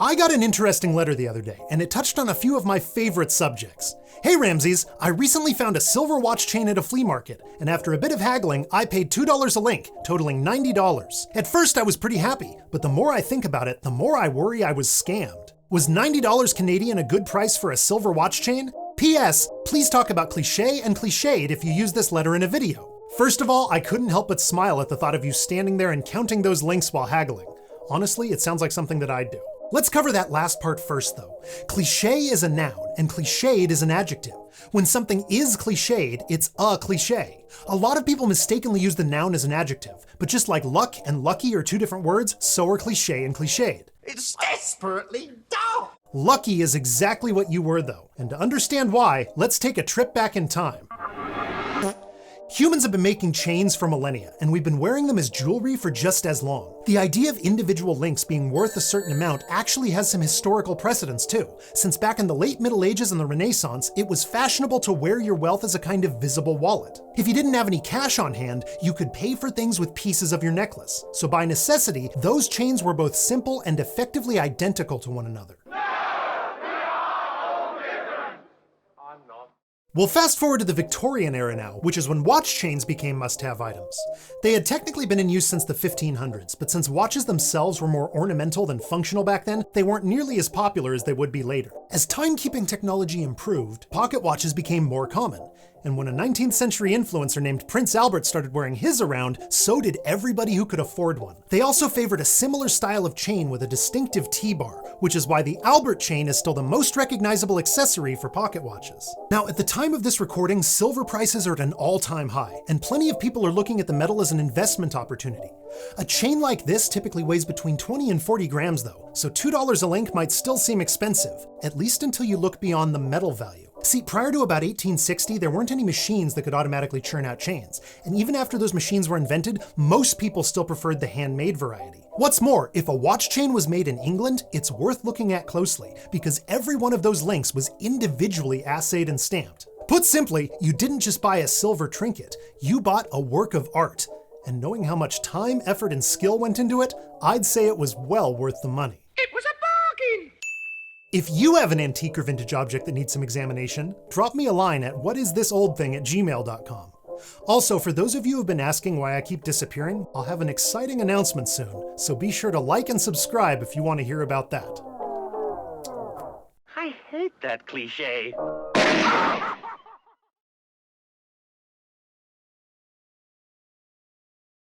I got an interesting letter the other day, and it touched on a few of my favorite subjects. Hey Ramses, I recently found a silver watch chain at a flea market, and after a bit of haggling, I paid $2 a link, totaling $90. At first I was pretty happy, but the more I think about it, the more I worry I was scammed. Was $90 Canadian a good price for a silver watch chain? P.S. Please talk about cliché and cliched if you use this letter in a video. First of all, I couldn't help but smile at the thought of you standing there and counting those links while haggling. Honestly, it sounds like something that I'd do. Let's cover that last part first though. Cliché is a noun and cliched is an adjective. When something is cliched, it's a cliché. A lot of people mistakenly use the noun as an adjective, but just like luck and lucky are two different words, so are cliché and cliched. It's desperately dull. Lucky is exactly what you were though, and to understand why, let's take a trip back in time. Humans have been making chains for millennia, and we've been wearing them as jewelry for just as long. The idea of individual links being worth a certain amount actually has some historical precedence too, since back in the late Middle Ages and the Renaissance, it was fashionable to wear your wealth as a kind of visible wallet. If you didn't have any cash on hand, you could pay for things with pieces of your necklace. So by necessity, those chains were both simple and effectively identical to one another. We'll fast forward to the Victorian era now, which is when watch chains became must-have items. They had technically been in use since the 1500s, but since watches themselves were more ornamental than functional back then, they weren't nearly as popular as they would be later. As timekeeping technology improved, pocket watches became more common. And when a 19th century influencer named Prince Albert started wearing his around, so did everybody who could afford one. They also favored a similar style of chain with a distinctive T-bar, which is why the Albert chain is still the most recognizable accessory for pocket watches. Now, at the time of this recording, silver prices are at an all-time high, and plenty of people are looking at the metal as an investment opportunity. A chain like this typically weighs between 20 and 40 grams though, so $2 a link might still seem expensive, at least until you look beyond the metal value. See, prior to about 1860, there weren't any machines that could automatically churn out chains, and even after those machines were invented, most people still preferred the handmade variety. What's more, if a watch chain was made in England, it's worth looking at closely, because every one of those links was individually assayed and stamped. Put simply, you didn't just buy a silver trinket, you bought a work of art. And knowing how much time, effort, and skill went into it, I'd say it was well worth the money. It was a bargain. If you have an antique or vintage object that needs some examination, drop me a line at whatisthisoldthing@gmail.com. Also, for those of you who've been asking why I keep disappearing, I'll have an exciting announcement soon, so be sure to like and subscribe if you want to hear about that. I hate that cliche.